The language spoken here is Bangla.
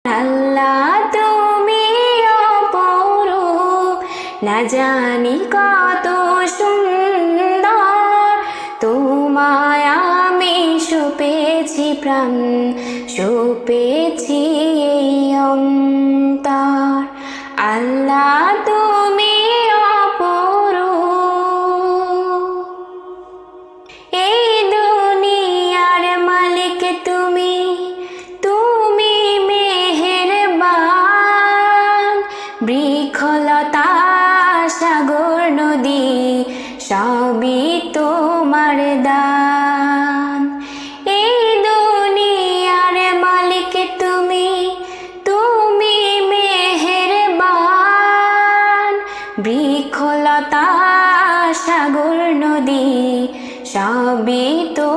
আল্লাহ তুমি অপরূপ, না জানি কত সুন্দর। তোমায় আমি সুপেছি প্রাণ, সুপেছি এই অন্তর। আল্লাহ তুমি অপরূপ। এই দুনিয়ার মালিক তুমি, তুমি মেহেরবান। বৃক্ষলতা সাগর নদী সবই তোমার দান। এই দুনিয়ার মালিক তুমি, তুমি মেহেরবান। বৃক্ষলতা সাগর নদী সবই তো